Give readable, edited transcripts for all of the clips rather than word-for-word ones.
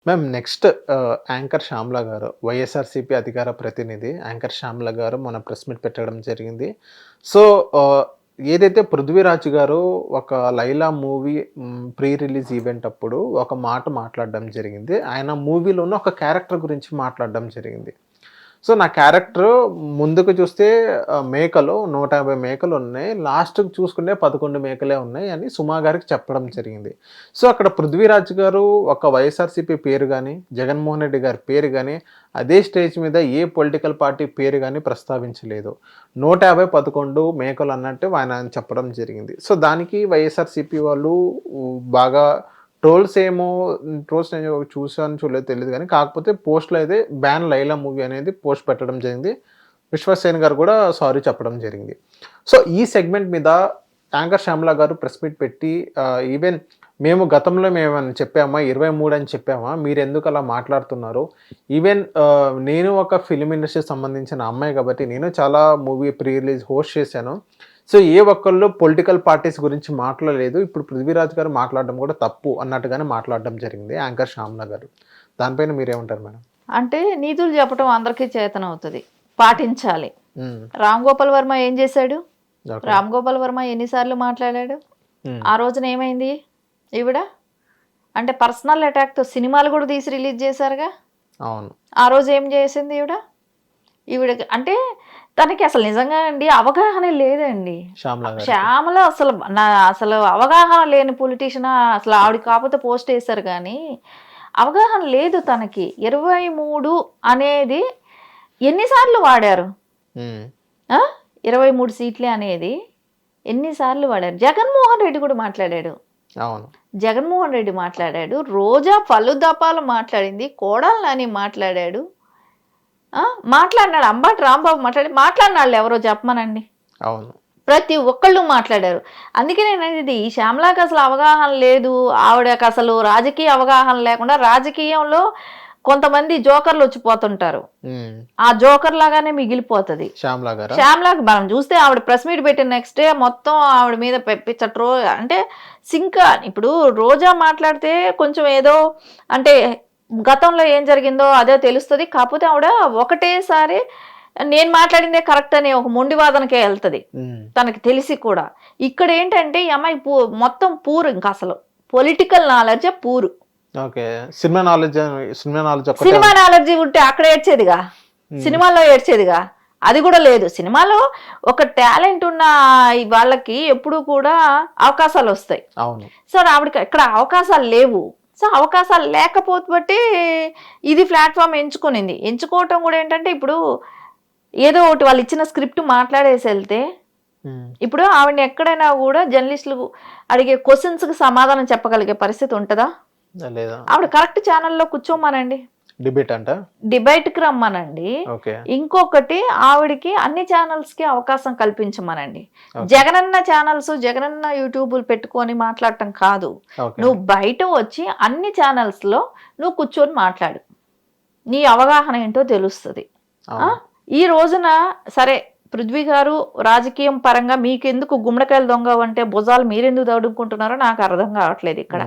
Ma'am next anchor Shyamala గారు, వైఎస్ఆర్‌సీపీ అధికార ప్రతినిధి యాంకర్ శ్యామ్ల గారు మొన్న ప్రెస్ మీట్ పెట్టడం జరిగింది. సో, ఆహ్, ఏదైతే 'పృథ్వీరాజ్' గారు ఒక 'Laila' movie pre release event అప్పుడు ఒక మాట మాట్లాడడం జరిగింది. ఆయన మూవీలోనే ఒక క్యారెక్టర్ గురించి మాట్లాడడం జరిగింది. సో, నా క్యారెక్టరు ముందుకు చూస్తే మేకలు 150 మేకలున్నాయి. లాస్ట్‌కి చూసుకుంటే 11 మేకలే ఉన్నాయి అని సుమా గారికి చెప్పడం జరిగింది. సో, అక్కడ 'పృథ్వీరాజ్' గారు ఒక వైఎస్ఆర్‌సీపీ పేరు గాని, జగన్మోహన్ రెడ్డి గారి పేరు గాని, అదే స్టేజ్ మీద ఏ పొలిటికల్ పార్టీ పేరు గాని ప్రస్తావించలేదు. 150, 11 మేకలు అన్నట్టు ఆయన చెప్పడం జరిగింది. సో, దానికి వైఎస్ఆర్‌సీపీ వాళ్ళు బాగా ట్రోల్స్ నేను చూసానో చూడలేదో తెలీదు గానీ, కాకపోతే పోస్ట్‌లో అయితే బ్యాన్ 'లైలా' మూవీ అనేది పోస్ట్ పెట్టడం జరిగింది. విశ్వక్సేన్ గారు కూడా సారీ చెప్పడం జరిగింది. సో, ఈ సెగ్మెంట్ మీద యాంకర్ శ్యామ్ల గారు ప్రెస్ మీట్ పెట్టి ఈవెన్ మేము గతంలో మేమేమన్నా చెప్పామా? 23 అని చెప్పామా? మీరెందుకు అలా మాట్లాడుతున్నారు? ఈవెన్ నేను ఒక ఫిల్మ్ ఇండస్ట్రీకి సంబంధించిన అమ్మాయి కాబట్టి నేను చాలా మూవీ ప్రీ రిలీజ్ హోస్ట్ చేశాను. సో, ఏ ఒక్కళ్ళు పొలిటికల్ పార్టీస్ గురించి మాట్లాడలేదు. ఇప్పుడు 'పృథ్వీరాజ్' గారు మాట్లాడడం కూడా తప్పు అన్నట్టుగానే మాట్లాడడం జరిగింది యాంకర్ శ్యామ్ల గారు. దానిపైన మీరేమంటారు మేడం? అంటే నీతులు చెప్పడం అందరికీ చేతనవుతది. పాటించాలి. హ్మ్. రామ్ గోపాల్ వర్మ ఏం చేశాడు? ఓకే. రామ్ గోపాల్ వర్మ ఎన్నిసార్లు మాట్లాడాడు? హ్మ్. ఆ రోజున ఏమైంది? ఈవిడ అంటే పర్సనల్ అటాక్‌తో సినిమాలు కూడా తీసి రిలీజ్ చేశారుగా. అవును. ఆ రోజు ఏం చేసింది ఈవిడ? ఈవిడకి అంటే తనకి అసలు నిజంగా అండి అవగాహన లేదండి. శ్యామ్ల గారికి. శ్యామల అసలు అవగాహన లేని పొలిటీషియన్. అసలు ఆవిడ కాకపోతే పోస్ట్ వేశారు కానీ అవగాహన లేదు తనకి. 23 అనేది ఎన్నిసార్లు వాడారు? హ్మ్. 23 సీట్లే అనేది ఎన్నిసార్లు వాడారు? జగన్మోహన్ రెడ్డి కూడా మాట్లాడాడు. అవును. జగన్మోహన్ రెడ్డి మాట్లాడాడు. రోజా పలుదపాలు మాట్లాడింది. కోడలు నాని మాట్లాడాడు. మాట్లాడినాడు. అంబటి రాంబాబు మాట్లాడినాళ్ళు ఎవరో చెప్పమనండి. అవును. ప్రతి ఒక్కళ్ళు మాట్లాడారు. అందుకే నేను అనేది ఈ శ్యామలాకి అసలు అవగాహన లేదు. ఆవిడకి అసలు రాజకీయ అవగాహన లేకుండా రాజకీయంలో కొంతమంది జోకర్లు వచ్చిపోతుంటారు. హ్మ్. ఆ జోకర్ లాగానే మిగిలిపోతుంది. శ్యామ్ల గారా? శ్యామలాకి మనం చూస్తే ఆవిడ ప్రెస్ మీట్ పెట్టిన నెక్స్ట్ డే మొత్తం ఆవిడ మీద అంటే సింక్. ఇప్పుడు రోజా మాట్లాడితే కొంచెం ఏదో అంటే గతంలో ఏం జరిగిందో అదే తెలుస్తుంది. కాకపోతే ఆవిడ ఒకటేసారి నేను మాట్లాడిందే కరెక్ట్ అనే ఒక మొండి వాదనకే వెళ్తుంది తనకి తెలిసి కూడా. ఇక్కడ ఏంటంటే ఈ అమ్మాయి మొత్తం పూరు, ఇంకా అసలు political knowledge poor. Okay. Cinema knowledge cinema knowledge ఉంటే అక్కడ ఏడ్చేదిగా, సినిమాల్లో ఏడ్చేదిగా. అది కూడా లేదు. సినిమాలో ఒక టాలెంట్ ఉన్న వాళ్ళకి ఎప్పుడు కూడా అవకాశాలు వస్తాయి. అవును. సో ఆవిడకి ఇక్కడ అవకాశాలు లేవు. సో అవకాశాలు లేకపోతే ఇది ప్లాట్ఫామ్ ఎంచుకునింది. ఎంచుకోవటం కూడా ఏంటంటే ఇప్పుడు ఏదో ఒకటి వాళ్ళు ఇచ్చిన స్క్రిప్ట్ మాట్లాడేసి వెళ్తే ఇప్పుడు ఆవిడని ఎక్కడైనా కూడా జర్నలిస్టులు అడిగే క్వశ్చన్స్కి సమాధానం చెప్పగలిగే పరిస్థితి ఉంటుందా? ఆవిడ కరెక్ట్ ఛానల్లో కూర్చోమనండి, డిబేట్కి రమ్మనండి. ఇంకొకటి ఆవిడకి అన్ని ఛానల్స్కి అవకాశం కల్పించమనండి. జగనన్న ఛానల్స్, జగనన్న యూట్యూబ్ పెట్టుకొని మాట్లాడటం కాదు. నువ్వు బయట వచ్చి అన్ని ఛానల్స్లో నువ్వు కూర్చొని మాట్లాడు. నీ అవగాహన ఏంటో తెలుస్తుంది. ఈ రోజున సరే పృథ్వీ గారు రాజకీయం పరంగా మీకెందుకు గుమ్మడికాయలు దొంగ అంటే భుజాలు మీరెందుకు దౌడుకుంటున్నారో నాకు అర్థం కావట్లేదు. ఇక్కడ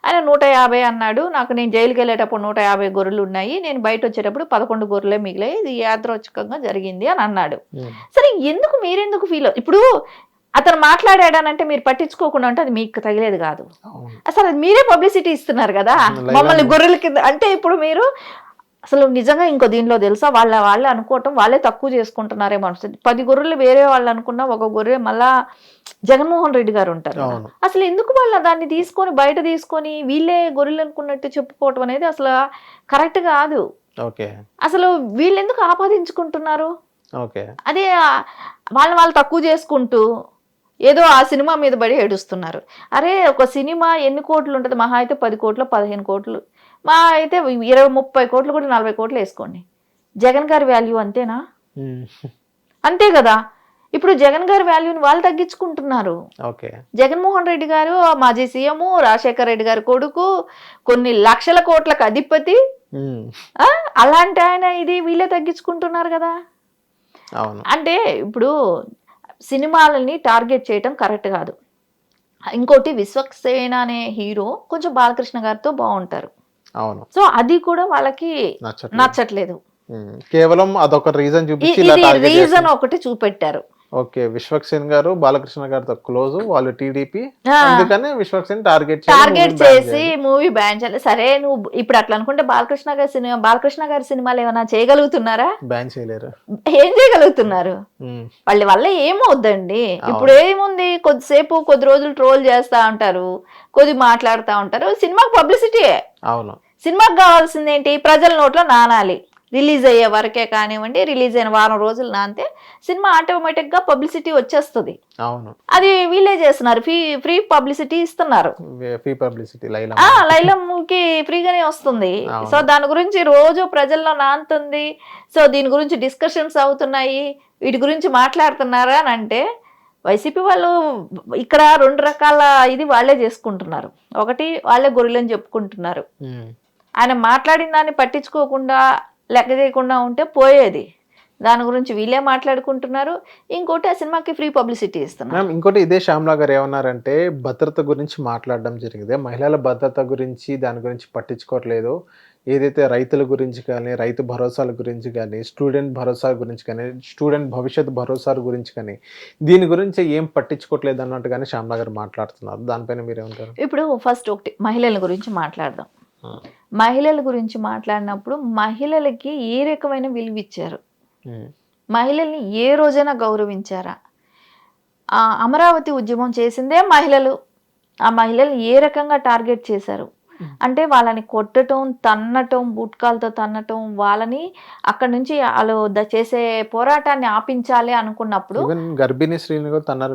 ఆయన 150 అన్నాడు. నేను జైలుకి వెళ్ళేటప్పుడు 150 గొర్రెలు ఉన్నాయి, నేను బయట వచ్చేటప్పుడు 11 గొర్రెలే మిగిలాయి, ఇది యాదృచ్ఛికంగా జరిగింది అని అన్నాడు. సరే మీరెందుకు ఫీల్ ఇప్పుడు అతను మాట్లాడాడనంటే మీరు పట్టించుకోకుండా ఉంటే అది మీకు తగిలేదు కాదు. అసలు మీరే పబ్లిసిటీ ఇస్తున్నారు కదా మమ్మల్ని గొర్రెల కింద. అంటే ఇప్పుడు మీరు అసలు నిజంగా ఇంకో దీనిలో తెలుసా వాళ్ళే అనుకోవటం వాళ్ళే తక్కువ చేసుకుంటున్నారేమో అనిపిస్తుంది. 10 గొర్రెలు వేరే వాళ్ళు అనుకున్నా ఒక గొర్రె మళ్ళా జగన్మోహన్ రెడ్డి గారు ఉంటారు. అసలు ఎందుకు వాళ్ళు దాన్ని తీసుకొని బయట తీసుకొని వీళ్ళే గొర్రెలు అనుకున్నట్టు చెప్పుకోవటం అనేది అసలు కరెక్ట్ కాదు. అసలు వీళ్ళు ఎందుకు ఆపాదించుకుంటున్నారు? అదే వాళ్ళు తక్కువ చేసుకుంటూ ఏదో ఆ సినిమా మీద పడి ఏడుస్తున్నారు. అరే ఒక సినిమా ఎన్ని కోట్లు ఉంటుంది? మహా అయితే 10 కోట్లు, 15 కోట్లు, మా అయితే 20-30 కోట్లు కూడా 40 కోట్లు వేసుకోండి. జగన్ గారి వాల్యూ అంతేనా? అంతే కదా. ఇప్పుడు జగన్ గారి వాల్యూని వాళ్ళు తగ్గించుకుంటున్నారు. జగన్మోహన్ రెడ్డి గారు మాజీ సీఎం, రాజశేఖర రెడ్డి గారి కొడుకు, కొన్ని లక్షల కోట్లకు అధిపతి. అలాంటి ఆయన ఇది వీళ్ళే తగ్గించుకుంటున్నారు కదా. అంటే ఇప్పుడు సినిమాలని టార్గెట్ చేయటం కరెక్ట్ కాదు. ఇంకోటి విశ్వక్సేన అనే హీరో కొంచెం బాలకృష్ణ గారితో బాగుంటారు. అవును. సో అది కూడా వాళ్ళకి నచ్చట్లేదు. నచ్చట్లేదు. కేవలం అదొక రీజన్ చూపించి ఇలా ఇది టార్గెట్ రీజన్ చేస్తున్నారు. ఒకటి చూపెట్టారు. ఓకే. విశ్వక్సేన్ గారు బాలకృష్ణ గారితో క్లోజ్, వాళ్ళు టీడీపీ, ఆ, అందుకని విశ్వక్సేన్ టార్గెట్ టార్గెట్ చేసి మూవీ బ్యాన్ చేయాలి. సరే నువ్వు ఇప్పుడు అట్లా అనుకుంటే బాలకృష్ణ గారి సినిమాలు ఏమైనా చేయగలుగుతున్నారా? బ్యాన్ చేయలేరు. ఏం చేయగలుగుతున్నారు? వాళ్ళ వల్ల ఏమవుద్దండి. ఇప్పుడు ఏముంది, కొద్ది రోజులు ట్రోల్ చేస్తా ఉంటారు, కొద్ది మాట్లాడుతూ ఉంటారు. సినిమాకి పబ్లిసిటీయే. అవును. సినిమాకి కావాల్సింది ఏంటి? ప్రజల నోట్లో నానాలి. రిలీజ్ అయ్యే వరకే కానివ్వండి, రిలీజ్ అయిన వారం రోజులు నానితే సినిమా ఆటోమేటిక్ గా పబ్లిసిటీ వచ్చేస్తుంది. అవును. అది వీళ్ళే చేస్తున్నారు, ఫ్రీ పబ్లిసిటీ ఇస్తున్నారు. ఫ్రీ పబ్లిసిటీ లైలమ్కి ఫ్రీగానే వస్తుంది. సో దాని గురించి రోజు ప్రజల్లో నానుతుంది. సో దీని గురించి డిస్కషన్స్ అవుతున్నాయి, వీటి గురించి మాట్లాడుతున్నారా అని అంటే వైసీపీ వాళ్ళు ఇక్కడ 2 రకాల ఇది వాళ్ళే చేసుకుంటున్నారు. ఒకటి, వాళ్ళే గొర్రెలని చెప్పుకుంటున్నారు. ఆయన మాట్లాడిన దాన్ని పట్టించుకోకుండా లెక్క చేయకుండా ఉంటే పోయేది. దాని గురించి వీళ్ళే మాట్లాడుకుంటున్నారు. ఇంకోటి, ఆ సినిమాకి ఫ్రీ పబ్లిసిటీ ఇస్తున్నారు. ఇంకోటి, ఇదే శ్యామ్లా గారు ఏమన్నారంటే భద్రత గురించి మాట్లాడడం జరిగింది. మహిళల భద్రత గురించి దాని గురించి పట్టించుకోవట్లేదు. ఏదైతే రైతుల గురించి కానీ, రైతు భరోసాల గురించి కానీ, స్టూడెంట్ భరోసా గురించి కానీ, స్టూడెంట్ భవిష్యత్ భరోసాల గురించి కానీ, దీని గురించి ఏం పట్టించుకోవట్లేదు అన్నట్టుగానే శ్యామ్లా గారు మాట్లాడుతున్నారు. దానిపైన మీరేమంటారు? ఇప్పుడు ఫస్ట్ ఒకటి మహిళల గురించి మాట్లాడదాం. మహిళల గురించి మాట్లాడినప్పుడు మహిళలకి ఏ రకమైన విలువ ఇచ్చారు? మహిళల్ని ఏ రోజైనా గౌరవించారా? ఆ అమరావతి ఉద్యమం చేసిందే మహిళలు. ఆ మహిళల్ని ఏ రకంగా టార్గెట్ చేశారు అంటే వాళ్ళని కొట్టడం, తన్నటం, బుట్కాలతో తన్నటం, వాళ్ళని అక్కడ నుంచి వాళ్ళు చేసే పోరాటాన్ని ఆపించాలి అనుకున్నప్పుడు గర్భిణీ స్త్రీని కూడా తన్నారు.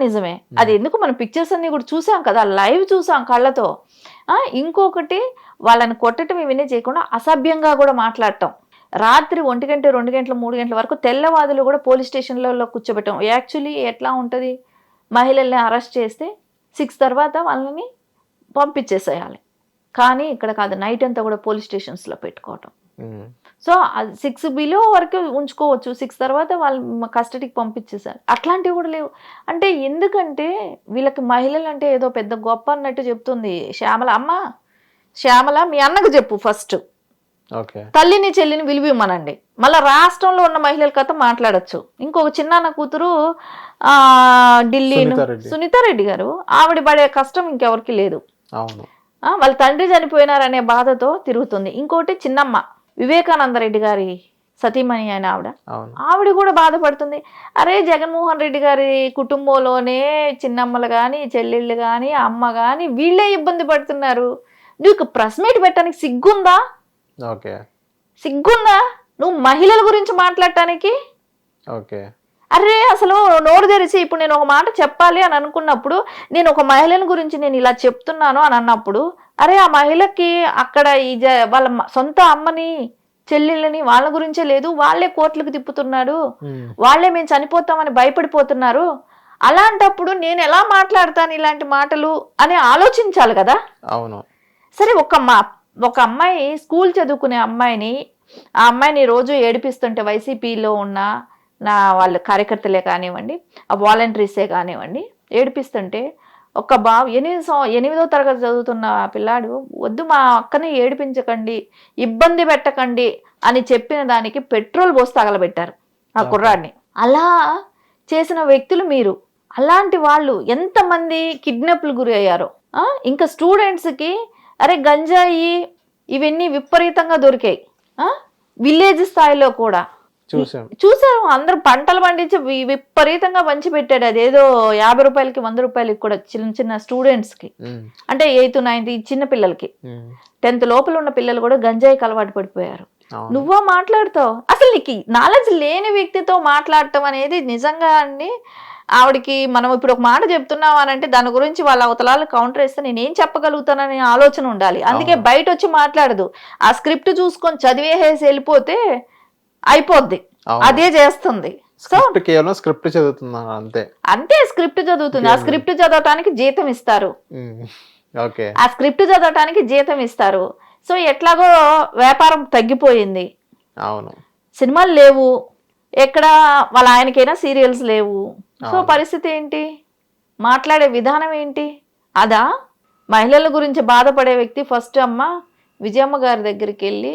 నిజమే. అది ఎందుకు మనం పిక్చర్స్ అన్ని కూడా చూసాం కదా, లైవ్ చూసాం కళ్ళతో. ఇంకొకటి, వాళ్ళని కొట్టడం ఇవన్నీ చేయకుండా అసభ్యంగా కూడా మాట్లాడటం. రాత్రి 1 గంట, 2 గంటలు, 3 గంటల వరకు తెల్లవాదులు కూడా పోలీస్ స్టేషన్లలో కూర్చోబెట్టాం. యాక్చువల్లీ ఎట్లా ఉంటుంది, మహిళల్ని అరెస్ట్ చేస్తే 6 తర్వాత వాళ్ళని పంపించేసేయాలి. కానీ ఇక్కడ కాదు, నైట్ అంతా కూడా పోలీస్ స్టేషన్స్లో పెట్టుకోవటం. సో 6 బిలో వరకు ఉంచుకోవచ్చు, 6 తర్వాత వాళ్ళు కస్టడీకి పంపించేశారు. అట్లాంటివి కూడా లేవు. అంటే ఎందుకంటే వీళ్ళకి మహిళలు అంటే ఏదో పెద్ద గొప్ప అన్నట్టు చెప్తుంది శ్యామల. అమ్మ శ్యామల, మీ అన్నకు చెప్పు ఫస్ట్, తల్లిని చెల్లిని విలువిమ్మనండి. మళ్ళీ రాష్ట్రంలో ఉన్న మహిళల కథ మాట్లాడచ్చు. ఇంకొక చిన్నాన్న కూతురు ఢిల్లీ సునీతారెడ్డి గారు, ఆవిడ పడే కష్టం ఇంకెవరికి లేదు. వాళ్ళ తండ్రి చనిపోయినారనే బాధతో తిరుగుతుంది. ఇంకోటి చిన్నమ్మ, వివేకానంద రెడ్డి గారి సతీమణి అయిన ఆవిడ కూడా బాధపడుతుంది. అరే జగన్మోహన్ రెడ్డి గారి కుటుంబంలోనే చిన్నమ్మలు కానీ, చెల్లెళ్ళు కానీ, అమ్మ కానీ వీళ్ళే ఇబ్బంది పడుతున్నారు. నీకు ప్రెస్ మీట్ పెట్టడానికి సిగ్గుందా? సిగ్గుందా నువ్వు మహిళల గురించి మాట్లాడటానికి? అరే అసలు నోరు తెరిచి ఇప్పుడు నేను ఒక మాట చెప్పాలి అని అనుకున్నప్పుడు, నేను ఒక మహిళల గురించి నేను ఇలా చెప్తున్నాను అని అన్నప్పుడు, అరే ఆ మహిళకి అక్కడ వాళ్ళ సొంత అమ్మని, చెల్లెళ్ళని, వాళ్ళ గురించే లేదు, వాళ్ళే కోర్టులకు తిప్పుతున్నాడు, వాళ్ళే మేము చనిపోతామని భయపడిపోతున్నారు. అలాంటప్పుడు నేను ఎలా మాట్లాడతాను ఇలాంటి మాటలు అని ఆలోచించాలి కదా. అవును. సరే, ఒక అమ్మాయి, స్కూల్ చదువుకునే అమ్మాయిని, ఆ అమ్మాయిని రోజు ఏడిపిస్తుంటే వైసీపీలో ఉన్న వాళ్ళ కార్యకర్తలే కానివ్వండి, ఆ వాలంటీర్సే కానివ్వండి, ఏడిపిస్తుంటే ఒక 8వ తరగతి చదువుతున్న పిల్లాడు, వద్దు మా అక్కని ఏడిపించకండి, ఇబ్బంది పెట్టకండి అని చెప్పిన దానికి పెట్రోల్ పోసి తగలబెట్టారు ఆ కుర్రాడిని. అలా చేసిన వ్యక్తులు మీరు. అలాంటి వాళ్ళు ఎంతమంది కిడ్నాప్లు గురి అయ్యారో. ఇంకా స్టూడెంట్స్కి అరే గంజాయి ఇవన్నీ విపరీతంగా దొరికాయి. విలేజ్ స్థాయిలో కూడా చూసారు. అందరూ పంటలు పండించి విపరీతంగా పంచిపెట్టాడు. అదేదో 50 రూపాయలకి, 100 రూపాయలకి కూడా చిన్న చిన్న స్టూడెంట్స్ కి, అంటే 8th 9th చిన్న పిల్లలకి, 10th లోపల ఉన్న పిల్లలు కూడా గంజాయికి అలవాటు పడిపోయారు. నువ్వా మాట్లాడుతావు? అసలు నీకు నాలెడ్జ్ లేని వ్యక్తితో మాట్లాడటం అనేది నిజంగా అండి. ఆవిడికి మనం ఇప్పుడు ఒక మాట చెప్తున్నాం అని అంటే దాని గురించి వాళ్ళ అవతలాలు కౌంటర్ వేస్తే నేనేం చెప్పగలుగుతానని ఆలోచన ఉండాలి. అందుకే బయట వచ్చి మాట్లాడదు. ఆ స్క్రిప్ట్ చూసుకొని చదివేసేసి వెళ్ళిపోతే అయిపోద్ది. అదే చేస్తుంది. సో కేవలం స్క్రిప్ట్ చదువుతున్నా అంతే, స్క్రిప్ట్ చదువుతుంది. ఆ స్క్రిప్ట్ చదవటానికి జీతం ఇస్తారు. ఆ స్క్రిప్ట్ చదవటానికి జీతం ఇస్తారు. సో ఎట్లాగో వ్యాపారం తగ్గిపోయింది. సినిమాలు లేవు, ఎక్కడ వాళ్ళ ఆయనకైనా సీరియల్స్ లేవు. సో పరిస్థితి ఏంటి? మాట్లాడే విధానం ఏంటి? అదా మహిళల గురించి బాధపడే వ్యక్తి ఫస్ట్ అమ్మ విజయమ్మ గారి దగ్గరికి వెళ్ళి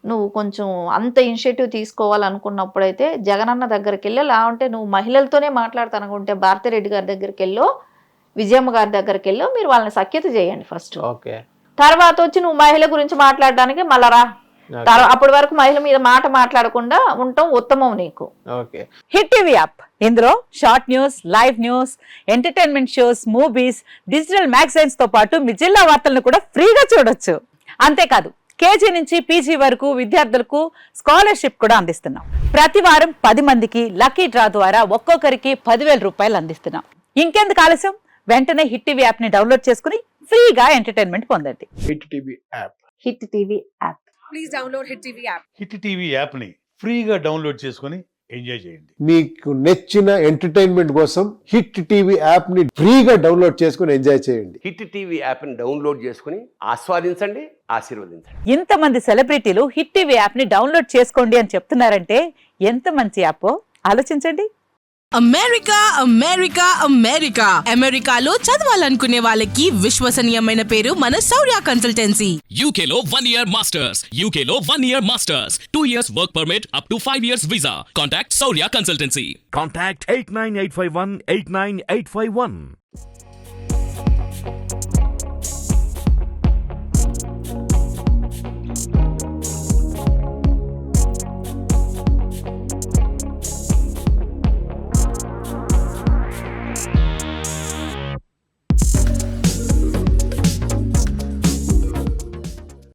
నువ్వు కొంచెం అంత ఇనిషియేటివ్ తీసుకోవాలనుకున్నప్పుడైతే జగనన్న దగ్గరికి వెళ్ళి, లేకుంటే నువ్వు మహిళలతోనే మాట్లాడతానుకుంటే భారతిరెడ్డి గారి దగ్గరికి వెళ్ళో విజయమ్మ గారి దగ్గరికి వెళ్ళో మీరు వాళ్ళని సఖ్యత చేయండి ఫస్ట్. ఓకే. తర్వాత వచ్చి నువ్వు మహిళ గురించి మాట్లాడడానికి మళ్ళా రా. అప్పటి వరకు మహిళ మీద మాట మాట్లాడకుండా ఉండటం ఉత్తమం నీకు. ఓకే. హిట్ టీవీ యాప్, ఇందులో short news, live news, entertainment shows, movies, digital magazines తో పాటు మీ జిల్లా వార్తలను కూడా ఫ్రీగా చూడొచ్చు. అంతేకాదు కేజీ నుంచి పీజీ వరకు విద్యార్థులకు స్కాలర్షిప్ కూడా అందిస్తున్నాం. ప్రతి వారం 10 మందికి లక్కీ డ్రా ద్వారా ఒక్కొక్కరికి 10,000 రూపాయలు అందిస్తున్నాం. ఇంకెందుకు ఆలస్యం, వెంటనే హిట్ టీవీ యాప్ ని డౌన్లోడ్ చేసుకుని ఫ్రీగా ఎంటర్టైన్మెంట్ పొందండి. Hit TV app. Hit TV app. Please download hit TV app. Hit TV యాప్ని ఫ్రీగా డౌన్లోడ్ చేసుకొని ఎంజాయ్ చేయండి. మీకు నచ్చిన ఎంటర్టైన్మెంట్ కోసం హిట్ టీవీ యాప్ ని ఫ్రీగా డౌన్లోడ్ చేసుకుని ఎంజాయ్ చేయండి. హిట్ టీవీ యాప్ని డౌన్లోడ్ చేసుకుని ఆస్వాదించండి, ఆశీర్వదించండి. ఇంతమంది సెలబ్రిటీలు హిట్ టీవీ యాప్ ని డౌన్లోడ్ చేసుకోండి అని చెప్తున్నారంటే ఎంత మంచి యాప్ ఆలోచించండి. అమెరికా అమెరికా అమెరికా అమెరికాలో చదవాలనుకునే వాళ్ళకి విశ్వసనీయమైన పేరు మన శౌర్య consultancy. UK Law 1 Year Masters. UK Law 1 Year Masters. 2 years work permit up to 5 years visa. Contact Saurya Consultancy. Contact 89851 89851.